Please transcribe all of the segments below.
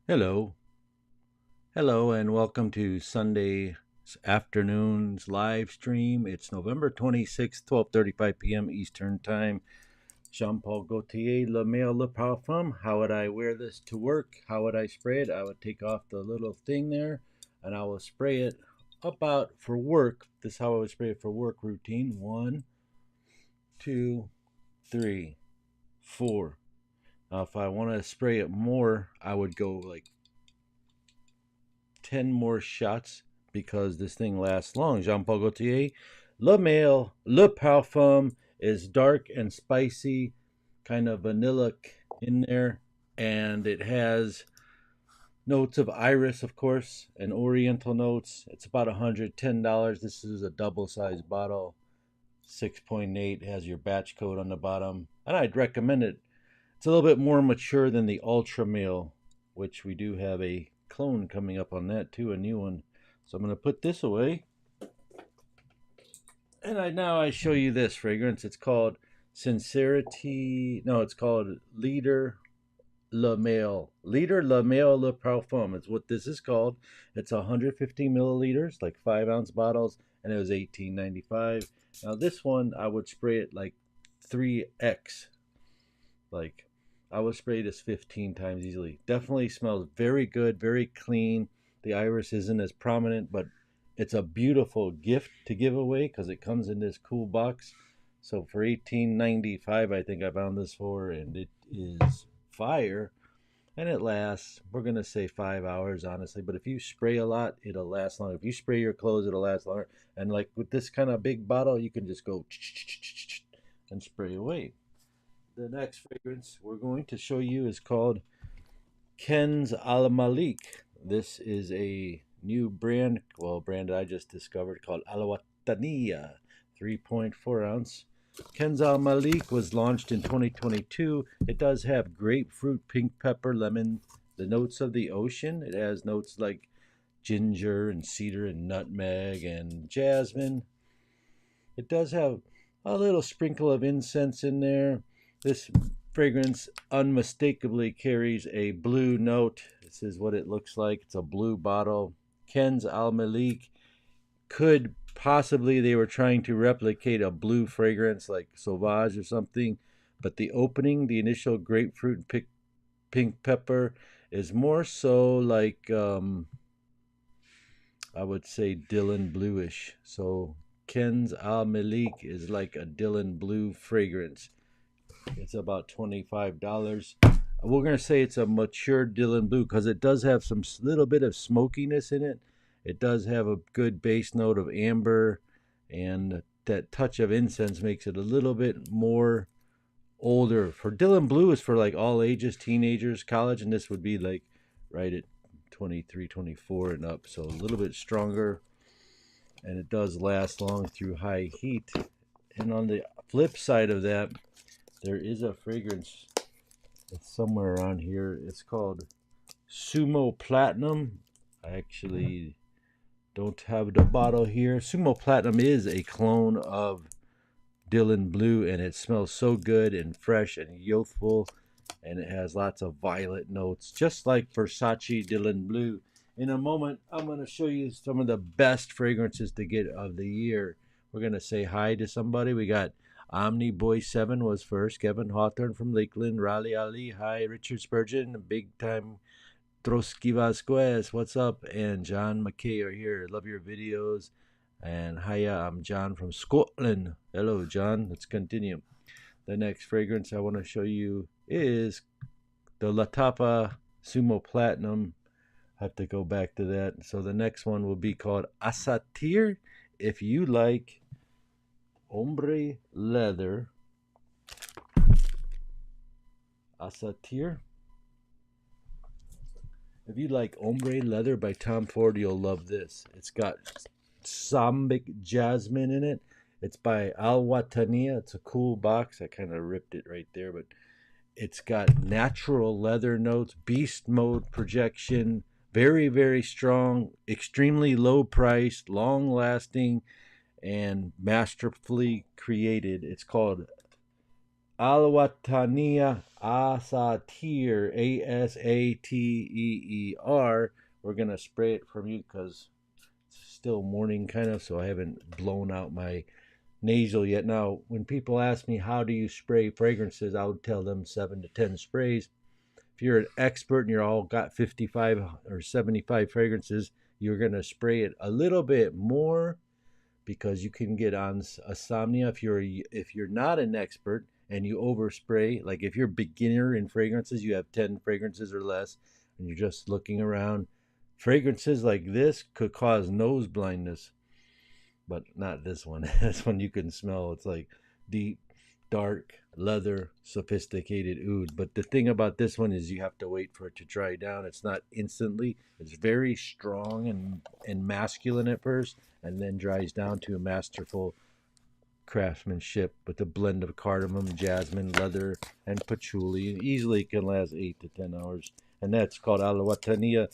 Hello. Hello, and welcome to Sunday afternoon's live stream. It's November 26th, 12:35 p.m. Eastern Time. Jean-Paul Gaultier, Le Mail Le Parfum. How would I wear this to work? How would I spray it? I would take off the little thing there, and I will spray it about for work. This is how I would spray it for work routine. One, two, three, four. Now, if I want to spray it more, I would go like 10 more shots because this thing lasts long. Jean Paul Gaultier, Le Mail, Le Parfum is dark and spicy, kind of vanilla in there, and it has notes of iris, of course, and oriental notes. It's about $110. This is a double sized bottle, 6.8, has your batch code on the bottom, and I'd recommend it. It's a little bit more mature than the Ultra Mail, which we do have a clone coming up on that too, a new one. So I'm going to put this away. And now I show you this fragrance. It's called Sincerity. No, it's called Leader Le Mail. Leader Le Mail Le Parfum. It's what this is called. It's 150 milliliters, like 5-ounce bottles, and it was $18.95. Now this one, I would spray it like 3x. Like I would spray this 15 times easily. Definitely smells very good, very clean. The iris isn't as prominent, but it's a beautiful gift to give away because it comes in this cool box. So for $18.95, I think I found this for, and it is fire. And it lasts, we're going to say 5 hours, honestly. But if you spray a lot, it'll last longer. If you spray your clothes, it'll last longer. And like with this kind of big bottle, you can just go and spray away. The next fragrance we're going to show you is called Ken's Al Malik. This is a new brand, brand I just discovered called Al Wataniya, 3.4 ounce. Ken's Al Malik was launched in 2022. It does have grapefruit, pink pepper, lemon, the notes of the ocean. It has notes like ginger and cedar and nutmeg and jasmine. It does have a little sprinkle of incense in there. This fragrance unmistakably carries a blue note. This is what it looks like. It's a blue bottle. Ken's Al Malik could possibly, they were trying to replicate a blue fragrance like Sauvage or something, but the opening, the initial grapefruit and pink pepper, is more so like I would say Dylan bluish. So Ken's Al Malik is like a Dylan blue fragrance. It's about $25. We're going to say it's a mature Dylan Blue because it does have some little bit of smokiness in it. It does have a good base note of amber, and that touch of incense makes it a little bit more older. For Dylan Blue is for like all ages, teenagers, college, and this would be like right at 23, 24 and up. So a little bit stronger, and it does last long through high heat. And on the flip side of that, there is a fragrance. It's somewhere around here. It's called Sumo Platinum. I actually don't have the bottle here. Sumo Platinum is a clone of Dylan Blue, and it smells so good and fresh and youthful, and it has lots of violet notes, just like Versace Dylan Blue. In a moment, I'm going to show you some of the best fragrances to get of the year. We're going to say hi to somebody. We got Omni Boy 7 was first. Kevin Hawthorne from Lakeland. Raleigh Ali. Hi. Richard Spurgeon. Big time. Trotsky Vasquez. What's up? And John McKay are here. Love your videos. And hiya, I'm John from Scotland. Hello, John. Let's continue. The next fragrance I want to show you is the Lattafa Sumo Platinum. I have to go back to that. So the next one will be called Asatir. If you like ombre leather, Asatir. If you like ombre leather by Tom Ford, you'll love this. It's got Sambic jasmine in it. It's by Al Wataniya. It's a cool box. I kind of ripped it right there, but it's got natural leather notes, beast mode projection, very, very strong, extremely low priced, long lasting, and masterfully created. It's called Al-Wataniya Asatir, Asateer. We're going to spray it from you because it's still morning kind of, so I haven't blown out my nasal yet. Now, when people ask me how do you spray fragrances, I would tell them 7 to 10 sprays. If you're an expert and you're all got 55 or 75 fragrances, you're going to spray it a little bit more because you can get on insomnia if you're not an expert and you overspray. Like if you're beginner in fragrances, you have 10 fragrances or less and you're just looking around, fragrances like this could cause nose blindness, but not this one. This one you can smell. It's like deep, dark, leather, sophisticated oud. But the thing about this one is you have to wait for it to dry down. It's not instantly. It's very strong and masculine at first, and then dries down to a masterful craftsmanship with a blend of cardamom, jasmine, leather, and patchouli. It easily can last 8 to 10 hours. And that's called Al-Wataniya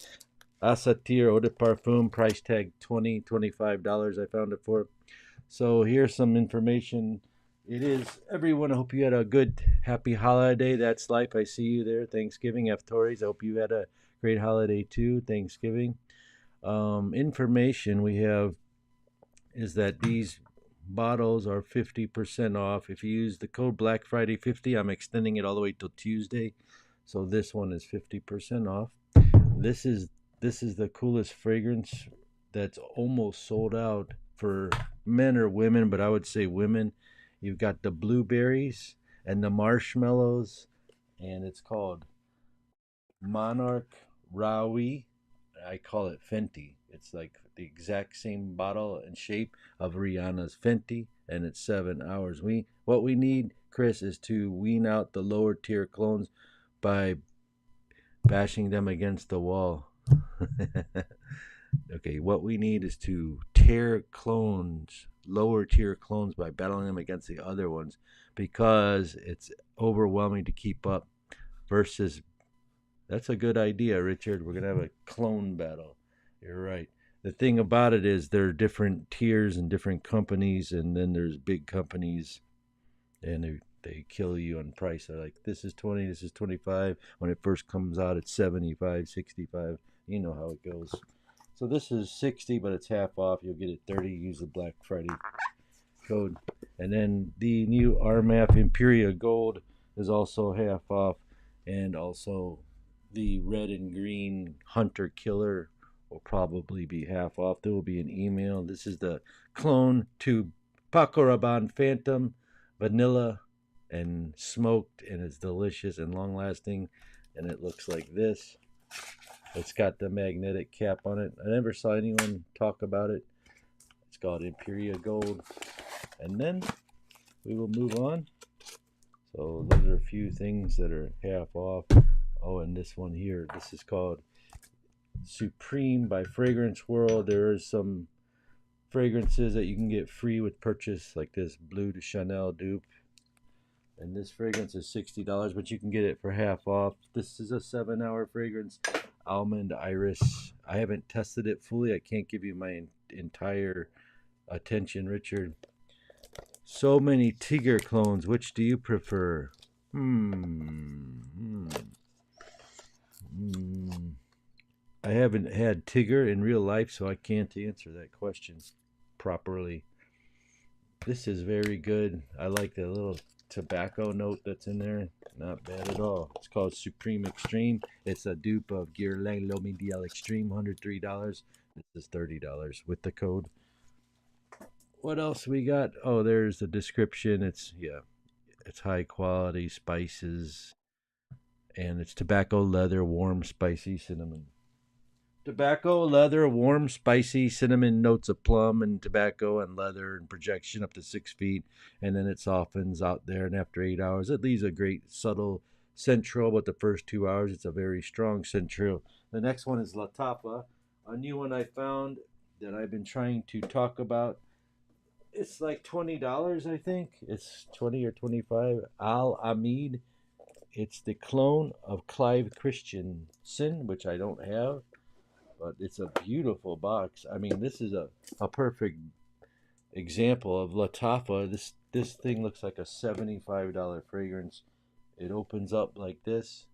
Asatir Eau de Parfum, price tag $25. I found it for. So here's some information. It is everyone. I hope you had a good, happy holiday. That's life. I see you there. Thanksgiving, F. Torres. I hope you had a great holiday too. Thanksgiving. Information we have is that these bottles are 50% off. If you use the code Black Friday 50, I'm extending it all the way till Tuesday. So this one is 50% off. This is the coolest fragrance that's almost sold out for men or women, but I would say women. You've got the blueberries and the marshmallows, and it's called Monarch Rawi. I call it Fenty. It's like the exact same bottle and shape of Rihanna's Fenty, and it's 7 hours. What we need, Chris, is to wean out the lower tier clones by bashing them against the wall. Okay, what we need is to tear clones, lower tier clones, by battling them against the other ones because it's overwhelming to keep up. Versus, that's a good idea, Richard. We're going to have a clone battle. You're right. The thing about it is there are different tiers and different companies, and then there's big companies, and they kill you on price. They're like, this is 20, this is 25. When it first comes out, it's 75, 65. You know how it goes. So this is 60, but it's half off. You'll get it 30. Use the Black Friday code. And then the new RMAF Imperial Gold is also half off. And also the red and green Hunter Killer will probably be half off. There will be an email. This is the clone to Paco Rabanne Phantom, vanilla and smoked, and it's delicious and long lasting. And it looks like this. It's got the magnetic cap on it. I never saw anyone talk about it. It's called Imperial Gold. And then we will move on. So those are a few things that are half off. Oh, and this one here. This is called Supreme by Fragrance World. There is some fragrances that you can get free with purchase, like this Blue de Chanel dupe. And this fragrance is $60, but you can get it for half off. This is a 7-hour fragrance. Almond Iris. I haven't tested it fully. I can't give you my entire attention, Richard. So many Tigger clones. Which do you prefer? I haven't had Tigger in real life, so I can't answer that question properly. This is very good. I like the little tobacco note that's in there. Not bad at all. It's called Supreme Extreme. It's a dupe of Guerlain L'Homme Extreme, $103. This is $30 with the code. What else we got? Oh, there's the description. It's high quality spices, and it's tobacco, leather, warm, spicy, cinnamon. Tobacco, leather, warm, spicy, cinnamon notes of plum and tobacco and leather, and projection up to 6 feet. And then it softens out there. And after 8 hours, it leaves a great subtle central. But the first 2 hours, it's a very strong central. The next one is Lattafa, a new one I found that I've been trying to talk about. It's like $20, I think. It's 20 or 25. Al Amid. It's the clone of Clive Christensen, which I don't have. But it's a beautiful box. I mean, this is a perfect example of Lattafa. This thing looks like a $75 fragrance. It opens up like this.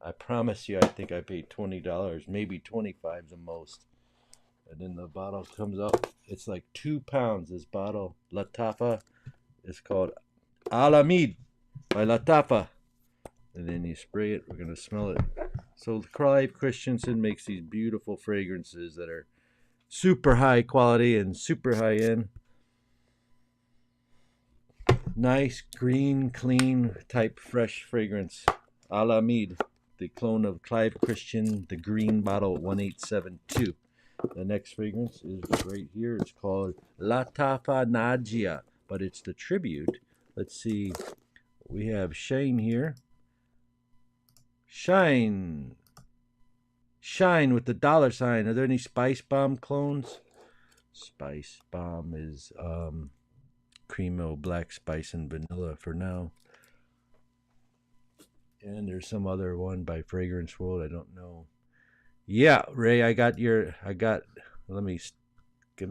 I promise you, I think I paid $20, maybe 25 the most. And then the bottle comes up. It's like 2 pounds, this bottle. Lattafa. It's called Alamid by Lattafa. And then you spray it. We're going to smell it. So Clive Christensen makes these beautiful fragrances that are super high quality and super high end. Nice, green, clean type fresh fragrance. Alamid, the clone of Clive Christian, the green bottle 1872. The next fragrance is right here. It's called Lattafa Najia, but it's the tribute. Let's see. We have Shane here. Shine. Shine with the $sign. Are there any Spice Bomb clones? Spice Bomb is Cremo, Black Spice, and Vanilla for now. And there's some other one by Fragrance World. I don't know. Yeah, Ray, let me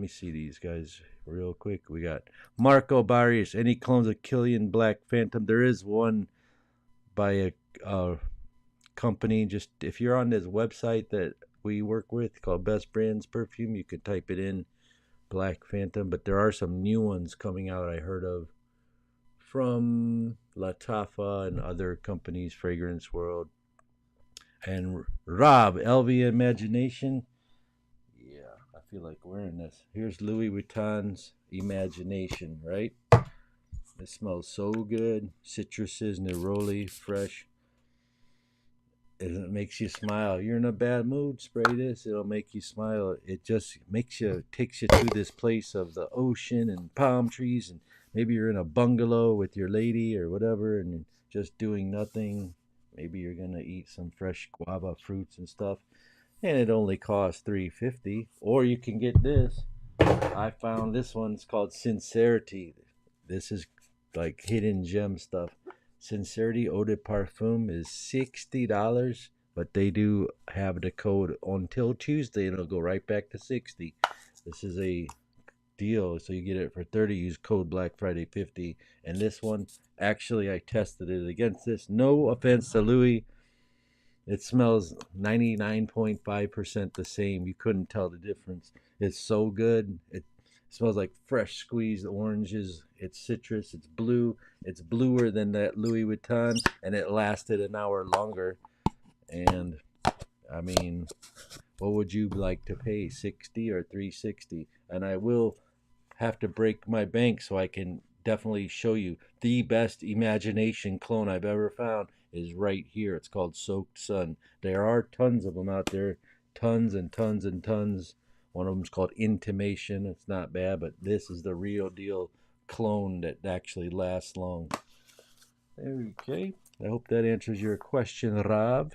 see these guys real quick. We got Marco Barrios. Any clones of Killian Black Phantom? There is one by a company. Just if you're on this website that we work with called Best Brands Perfume, you can type it in, Black Phantom. But there are some new ones coming out I heard of from Lattafa and other companies, Fragrance World. And Rob, LV Imagination. Yeah, I feel like wearing this. Here's Louis Vuitton's Imagination, right? It smells so good. Citruses, neroli, fresh. It makes you smile. You're in a bad mood, spray this. It'll make you smile. It just takes you to this place of the ocean and palm trees. And maybe you're in a bungalow with your lady or whatever and you're just doing nothing. Maybe you're gonna eat some fresh guava fruits and stuff, and it only costs $3.50. Or you can get this. I found this one. It's called Sincerity. This is like hidden gem stuff. Sincerity Eau de Parfum is $60, but they do have the code until Tuesday, and it'll go right back to 60. This is a deal, so you get it for 30. Use code Black Friday 50. And this one, actually, I tested it against this. No offense to Louis, it smells 99.5% the same. You couldn't tell the difference. It's so good. It smells like fresh squeezed oranges. It's citrus. It's blue. It's bluer than that Louis Vuitton, and it lasted an hour longer. And I mean, what would you like to pay, 60 or 360? And I will have to break my bank so I can definitely show you the best Imagination clone I've ever found is right here. It's called Soaked Sun. There are tons of them out there, tons and tons and tons. One of them's called Intimation. It's not bad, but this is the real deal clone that actually lasts long. Okay, I hope that answers your question, Rob.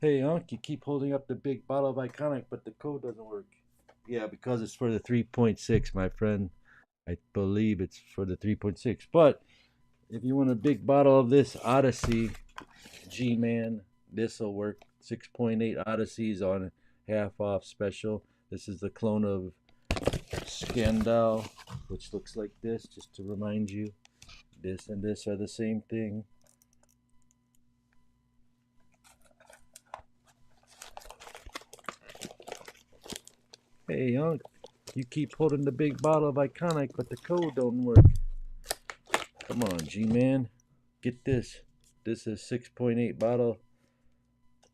Hey, Unc, you keep holding up the big bottle of Iconic, but the code doesn't work. Yeah, because it's for the 3.6, my friend. I believe it's for the 3.6. But if you want a big bottle of this Odyssey, G-Man, this will work. 6.8 Odysseys on half off special. This is the clone of Scandal, which looks like this, just to remind you. This and this are the same thing. Hey, Unc, you keep holding the big bottle of Iconic, but the code don't work. Come on, G-Man. Get this. This is 6.8 bottle.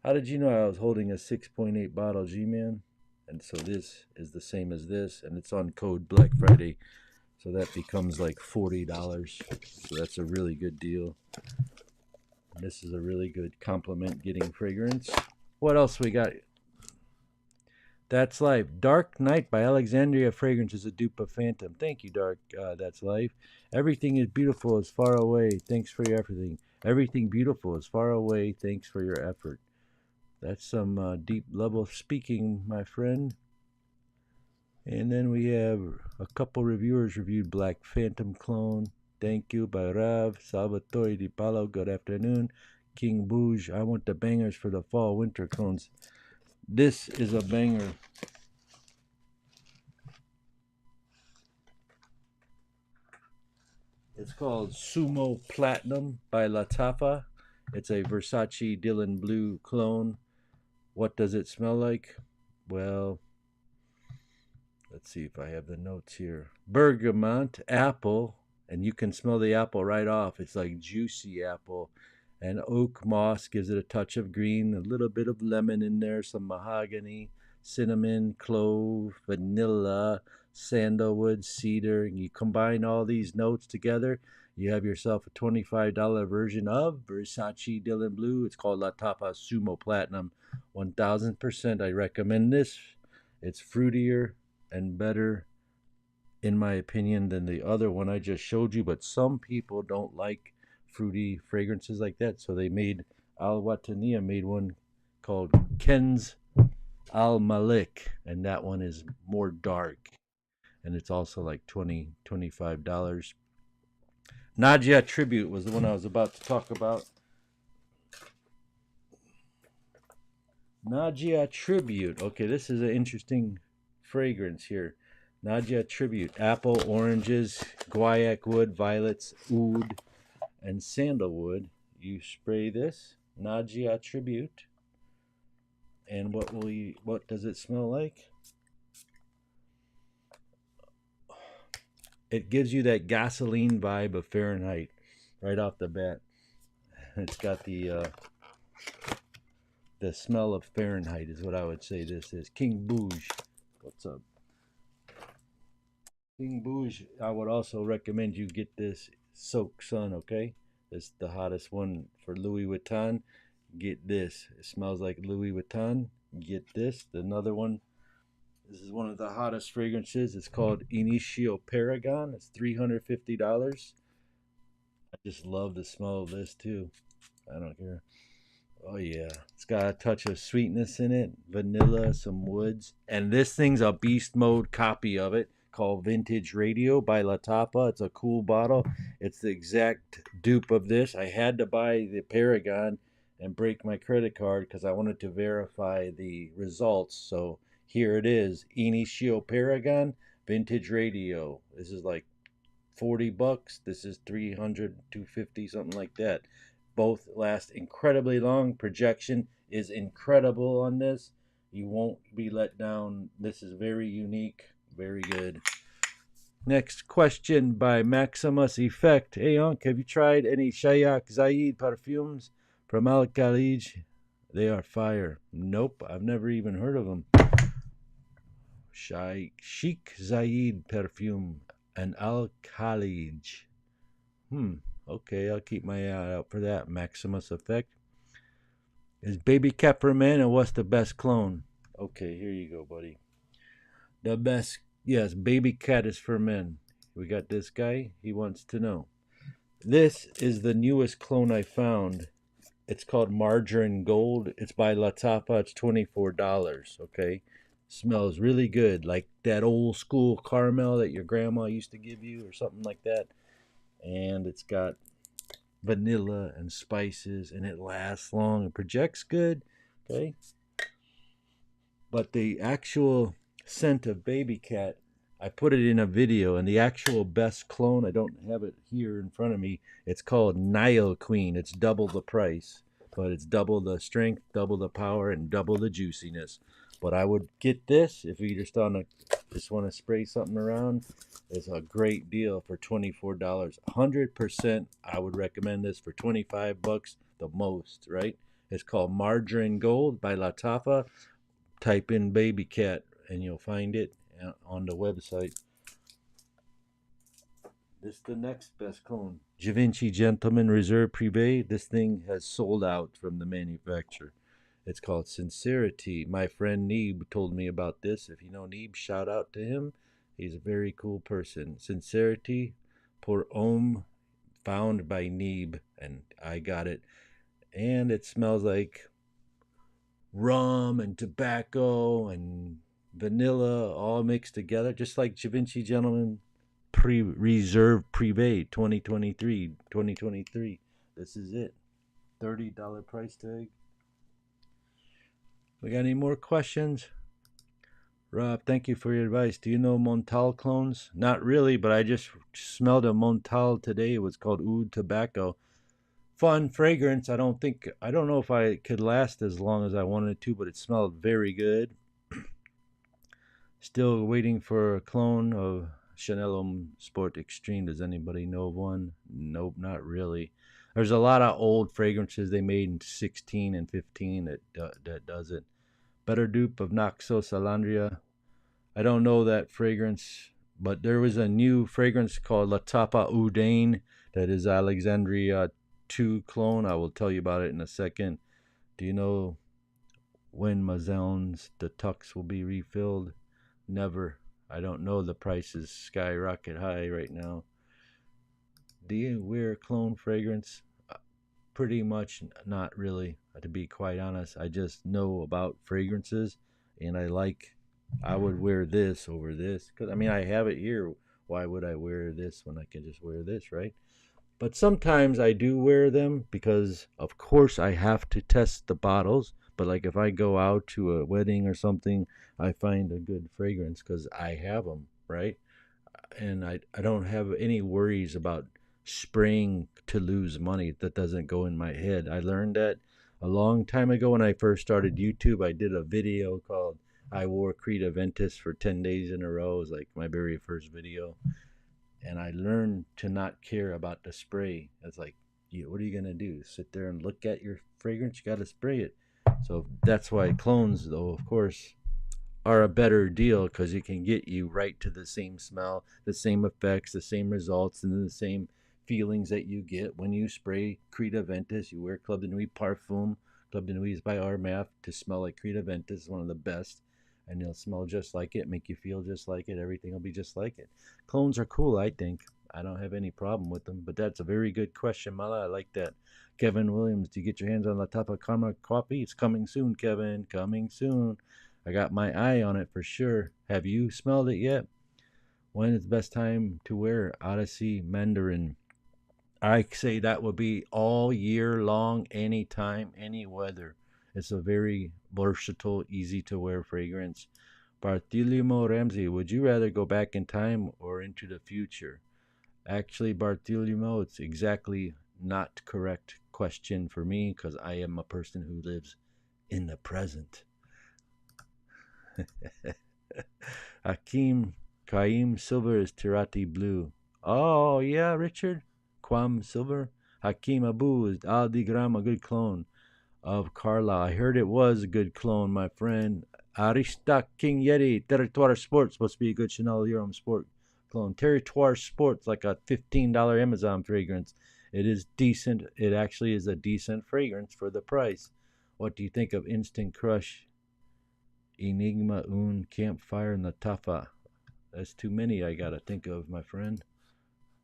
How did you know I was holding a 6.8 bottle, G-Man? And so this is the same as this, and it's on code Black Friday. So that becomes like $40. So that's a really good deal. And this is a really good compliment getting fragrance. What else we got? That's Life. Dark Night by Alexandria Fragrance is a dupe of Phantom. Thank you, Dark. That's Life. Everything is beautiful is far away. Thanks for your everything. Everything beautiful is far away. Thanks for your effort. That's some deep level speaking, my friend. And then we have a couple reviewers reviewed Black Phantom Clone. Thank you by Rav. Salvatore Di Paolo. Good afternoon. King Bouge. I want the bangers for the fall winter clones. This is a banger. It's called Sumo Platinum by Lattafa. It's a Versace Dylan Blue clone. What does it smell like? Well, let's see if I have the notes here. Bergamot, apple, and you can smell the apple right off. It's like juicy apple. And oak moss gives it a touch of green, a little bit of lemon in there, some mahogany, cinnamon, clove, vanilla, sandalwood, cedar. And you combine all these notes together, you have yourself a $25 version of Versace Dylan Blue. It's called La Tapa Sumo Platinum. 1000% I recommend this. It's fruitier and better, in my opinion, than the other one I just showed you. But some people don't like fruity fragrances like that, so they made Al Watania made one called Ken's Al Malik, and that one is more dark, and it's also like $25. Nadia Tribute was the one I was about to talk about. Nadia Tribute. Okay, this is an interesting fragrance here. Nadia Tribute. Apple, oranges, guaiac wood, violets, oud, and sandalwood. You spray this. Nadia Tribute. And what does it smell like? It gives you that gasoline vibe of Fahrenheit right off the bat. It's got the smell of Fahrenheit is what I would say this is. King Bouge. What's up? King Bouge, I would also recommend you get this Soak Sun, okay? It's the hottest one for Louis Vuitton. Get this. It smells like Louis Vuitton. Get this. Another one. This is one of the hottest fragrances. It's called Initio Paragon. It's $350. I just love the smell of this too. I don't care. Oh yeah, it's got a touch of sweetness in it, vanilla, some woods, and this thing's a beast mode copy of it called Vintage Radio by Lattafa. It's a cool bottle. It's the exact dupe of this. I had to buy the Paragon and break my credit card because I wanted to verify the results. So here it is, Initio Paragon Vintage Radio. This is like $40. This is 300, 250, something like that. Both last incredibly long. Projection is incredible on this. You won't be let down. This is very unique, very good. Next question by Maximus Effect. Hey, Unc, have you tried any Shayak Zaid perfumes from Al Khalij? They are fire. Nope, I've never even heard of them. Sheikh Zayed perfume and Al Khalij. Okay, I'll keep my eye out for that. Maximus Effect. Is Baby Cat for men, and what's the best clone? Okay, here you go, buddy. The best, yes, Baby Cat is for men. We got this guy. He wants to know. This is the newest clone I found. It's called Margarine Gold. It's by Lattafa. It's $24. Okay, smells really good, like that old school caramel that your grandma used to give you, or something like that. And it's got vanilla and spices, and it lasts long and projects good. Okay, but the actual scent of Baby Cat, I put it in a video, and the actual best clone, I don't have it here in front of me, it's called Nile Queen. It's double the price, but it's double the strength, double the power, and double the juiciness. But I would get this if you just want to spray something around. It's a great deal for $24. 100% I would recommend this for $25 the most, right? It's called Margarine Gold by Lattafa. Type in Baby Cat and you'll find it on the website. This is the next best clone. Givenchy Gentleman Reserve Privé. This thing has sold out from the manufacturer. It's called Sincerity. My friend Neeb told me about this. If you know Neeb, shout out to him. He's a very cool person. Sincerity pour homme, found by Neeb, and I got it. And it smells like rum and tobacco and vanilla all mixed together, just like Givenchy Gentleman Reserve Privé 2023. This is it. $30 price tag. We got any more questions? Rob, thank you for your advice. Do you know Montal clones? Not really, but I just smelled a Montal today. It was called Oud Tobacco. Fun fragrance. I don't know if I could last as long as I wanted to, but it smelled very good. Still waiting for a clone of Chanel Homme Sport Extreme. Does anybody know of one? Nope, not really. There's a lot of old fragrances they made in 16 and 15 that does it. Better dupe of Naxos Alandria. I don't know that fragrance, but there was a new fragrance called Lattafa Udain that is Alexandria 2 clone. I will tell you about it in a second. Do you know when Mazelle's the tux will be refilled? Never. I don't know. The price is skyrocket high right now. Do you wear clone fragrance? Pretty much not really, to be quite honest. I just know about fragrances and I would wear this over this because I mean I have it here. Why would I wear this when I can just wear this, right? But sometimes I do wear them because, of course, I have to test the bottles. But like if I go out to a wedding or something, I find a good fragrance because I have them, right? And I don't have any worries about spraying to lose money. That doesn't go in my head. I learned that a long time ago when I first started YouTube. I did a video called I wore Creed Aventus for 10 days in a row. It was like my very first video. And I learned to not care about the spray. It's like, what are you gonna do? Sit there and look at your fragrance? You gotta spray it. So that's why clones, though, of course, are a better deal because it can get you right to the same smell, the same effects, the same results, and the same feelings that you get when you spray Creed Aventus. You wear Club de Nuit Parfum. Club de Nuit is by Armaf to smell like Creed Aventus, one of the best. And they'll smell just like it, make you feel just like it. Everything will be just like it. Clones are cool, I think. I don't have any problem with them, but that's a very good question, Mala. I like that. Kevin Williams, do you get your hands on Lattafa Karma coffee? It's coming soon, Kevin. Coming soon. I got my eye on it for sure. Have you smelled it yet? When is the best time to wear Odyssey Mandarin? I say that would be all year long, anytime, any weather. It's a very versatile, easy to wear fragrance. Bartholomew Ramsey, would you rather go back in time or into the future? Actually, Bartholomew, it's exactly not correct question for me because I am a person who lives in the present. Hakeem Kaim Silver is Tirati Blue. Oh, yeah, Richard. Quam Silver. Hakeem Abu is Aldi Gram, a good clone of Carla. I heard it was a good clone, my friend. Arista King Yeti, Territoire Sports, supposed to be a good Chanel Europe Sport clone. Territoire Sports, like a $15 Amazon fragrance. It is decent. It actually is a decent fragrance for the price. What do you think of Instant Crush, Enigma, Un, Campfire, and Lattafa? That's too many I gotta think of, my friend.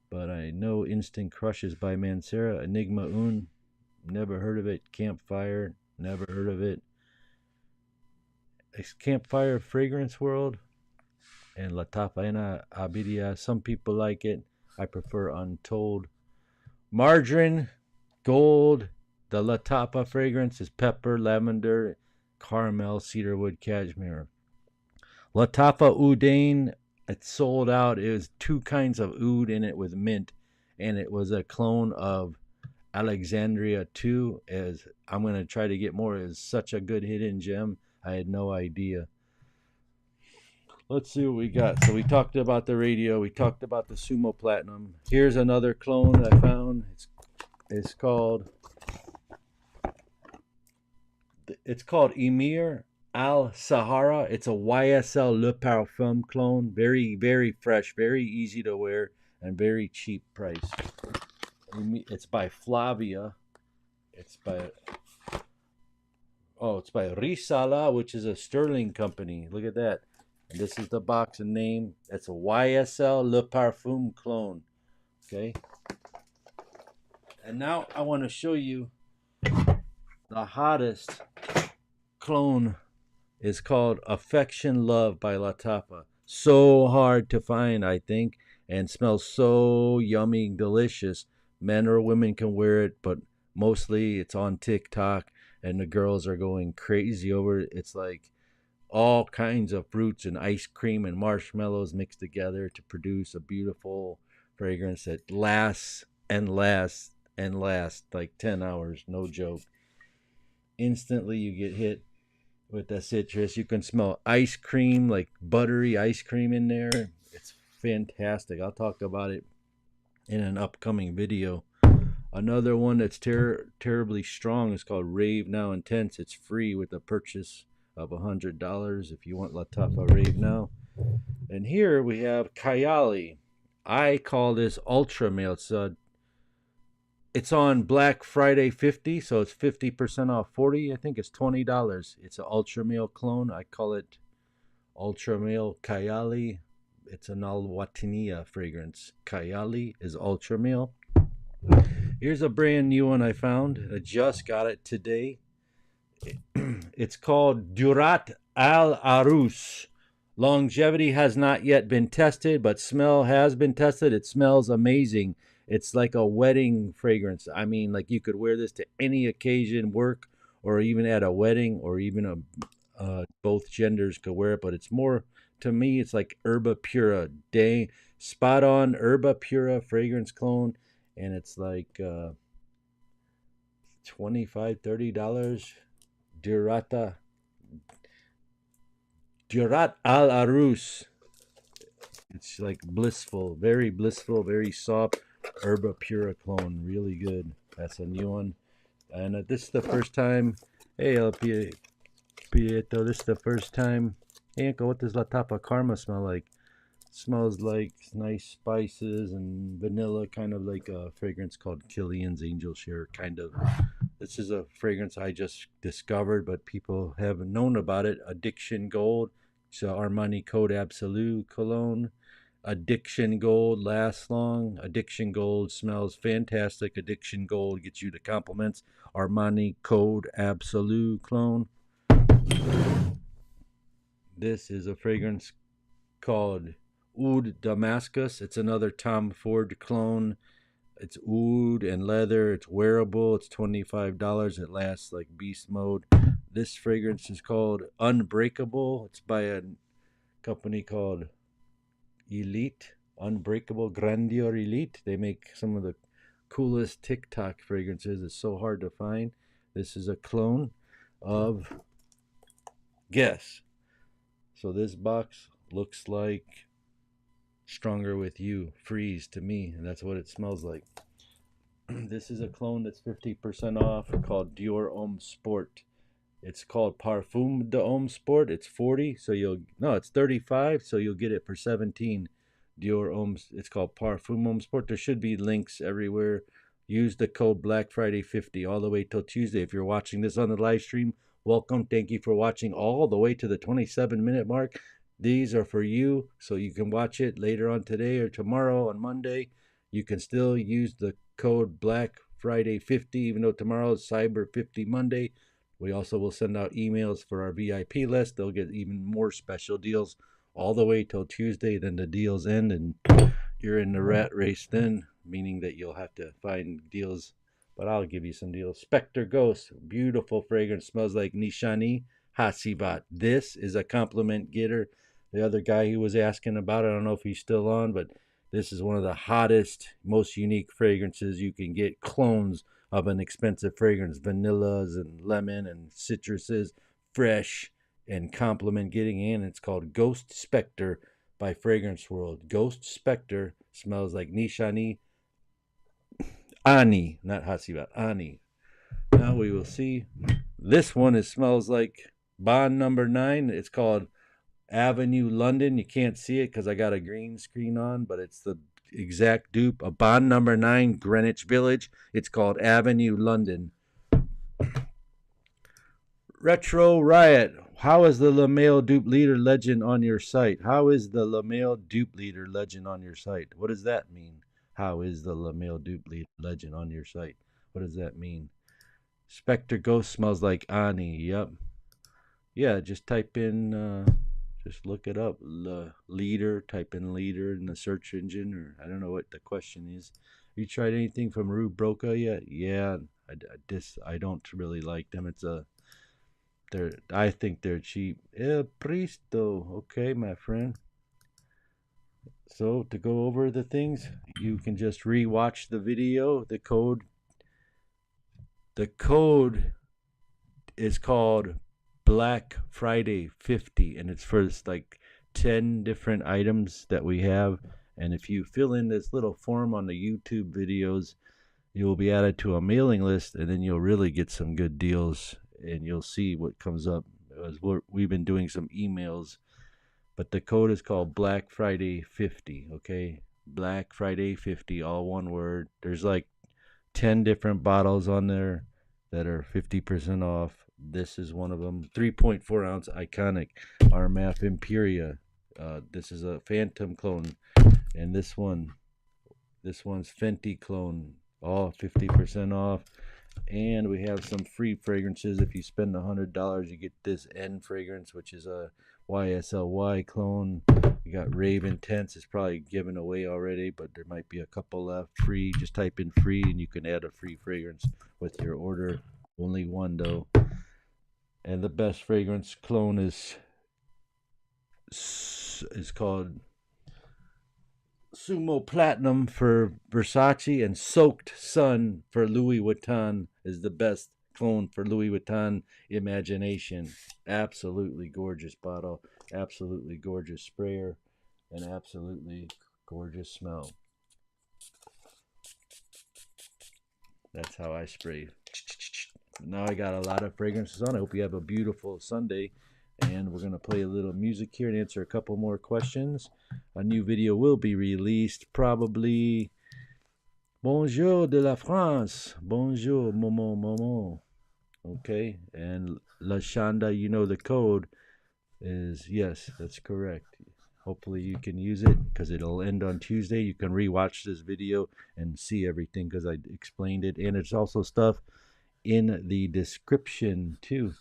But I know Instant Crushes by Mancera. Enigma Un, never heard of it. Campfire, never heard of it. Campfire Fragrance World and Lattafa Abidia. Some people like it. I prefer Untold. Margarine, Gold. The Lattafa fragrance is pepper, lavender, caramel, cedarwood, cashmere. Lattafa Udain, it sold out. It was two kinds of oud in it with mint, and it was a clone of Alexandria 2. As I'm going to try to get more. It's such a good hidden gem. I had no idea. Let's see what we got. So we talked about the radio. We talked about the Sumo Platinum. Here's another clone I found. It's called Emir Al Sahara. It's a YSL Le Parfum clone. Very, very fresh, very easy to wear, and very cheap price. It's by Flavia. It's by Risala, which is a Sterling company. Look at that. And this is the box and name. It's a YSL Le Parfum clone. Okay. And now I want to show you the hottest clone. Is called Affection Love by Lattafa. So hard to find, I think, and smells so yummy, delicious. Men or women can wear it, but mostly it's on TikTok, and the girls are going crazy over it. It's like, all kinds of fruits and ice cream and marshmallows mixed together to produce a beautiful fragrance that lasts and lasts and lasts like 10 hours, no joke. Instantly, you get hit with the citrus. You can smell ice cream, like buttery ice cream in there. It's fantastic. I'll talk about it in an upcoming video. Another one that's terribly strong is called Rave Now Intense. It's free with a purchase of $100 if you want Lattafa Rave Now. And here we have Kayali. I call this Ultra Male. It's on Black Friday 50, so it's 50% off 40. I think it's $20. It's an Ultra Male clone. I call it Ultra Male Kayali. It's an Alwatinia fragrance. Kayali is Ultra Male. Here's a brand new one I found. I just got it today. It's called Durat Al Arus. Longevity has not yet been tested, but smell has been tested. It smells amazing. It's like a wedding fragrance. I mean, like you could wear this to any occasion, work, or even at a wedding, or even both genders could wear it. But it's more, to me, it's like Herba Pura. Dang, spot on Herba Pura fragrance clone. And it's like $25-$30. Durat Al Arus. It's like blissful, very soft. Herba Pura clone, really good. That's a new one. And this is the first time. Hey, El Pieto, this is the first time. Hey, Uncle, what does Lattafa Karma smell like? Smells like nice spices and vanilla, kind of like a fragrance called Killian's Angel Share, kind of. This is a fragrance I just discovered, but people haven't known about it. Addiction Gold. It's a Armani Code Absolute cologne. Addiction Gold lasts long. Addiction Gold smells fantastic. Addiction Gold gets you the compliments. Armani Code Absolute cologne. This is a fragrance called Oud Damascus. It's another Tom Ford clone. It's oud and leather. It's wearable. It's $25. It lasts like beast mode. This fragrance is called Unbreakable. It's by a company called Elite. Unbreakable Grandeur Elite. They make some of the coolest TikTok fragrances. It's so hard to find. This is a clone of Guess. So this box looks like Stronger With You, Freeze to me, and that's what it smells like. This is a clone that's 50% off called Dior Homme Sport. It's called Parfum de Homme Sport. It's 40, so it's 35, so you'll get it for 17. Dior Homme, it's called Parfum Homme Sport. There should be links everywhere. Use the code Black Friday 50 all the way till Tuesday. If you're watching this on the live stream, welcome. Thank you for watching all the way to the 27-minute mark. These are for you, so you can watch it later on today or tomorrow on Monday. You can still use the code Black Friday 50, even though tomorrow is Cyber 50 Monday. We also will send out emails for our VIP list. They'll get even more special deals all the way till Tuesday. Then the deals end, and you're in the rat race then, meaning that you'll have to find deals. But I'll give you some deals. Spectre Ghost, beautiful fragrance, smells like Nishani Hasivat. This is a compliment getter. The other guy who was asking about it, I don't know if he's still on, but this is one of the hottest, most unique fragrances you can get. Clones of an expensive fragrance, vanillas and lemon and citruses, fresh and compliment getting in. It's called Ghost Spectre by Fragrance World. Ghost Spectre smells like Nishani Ani, not Hasivat, Ani. Now we will see. This one, it smells like Bond number 9. It's called Avenue London. You can't see it because I got a green screen on, but it's the exact dupe. A Bond number 9, Greenwich Village. It's called Avenue London. Retro Riot. How is the LaMail dupe leader legend on your site? How is the LaMail dupe leader legend on your site? What does that mean? How is the LaMail dupe leader legend on your site? What does that mean? Spectre Ghost smells like Ani. Yep. Yeah, just type in, just look it up. Leader, type in leader in the search engine, or I don't know what the question is. Have you tried anything from Rue Broca yet? Yeah, I don't really like them. It's I think they're cheap. El Pristo. Okay, my friend. So to go over the things, you can just re-watch the video. The code is called Black Friday 50, and it's for like 10 different items that we have. And if you fill in this little form on the YouTube videos, you will be added to a mailing list, and then you'll really get some good deals, and you'll see what comes up. As we've been doing some emails, but the code is called Black Friday 50. Okay, Black Friday 50, all one word. There's like 10 different bottles on there that are 50% off. This is one of them. 3.4 ounce iconic Armaf Imperia. This is a Phantom clone, and this one's Fenty clone, all 50% off. And we have some free fragrances. If you spend $100, you get this N fragrance, which is a YSLY clone. You got Rave Intense. It's probably given away already, but there might be a couple left. Free. Just type in free, and you can add a free fragrance with your order. Only one though. And the best fragrance clone is called Sumo Platinum for Versace, and Soaked Sun for Louis Vuitton is the best clone for Louis Vuitton Imagination. Absolutely gorgeous bottle, absolutely gorgeous sprayer, and absolutely gorgeous smell. That's how I spray. Now I got a lot of fragrances on. I hope you have a beautiful Sunday. And we're going to play a little music here and answer a couple more questions. A new video will be released probably. Bonjour de la France. Bonjour, Momo. Okay. And La Shanda, you know the code is, yes, that's correct. Hopefully you can use it because it'll end on Tuesday. You can rewatch this video and see everything because I explained it. And it's also stuff in the description too.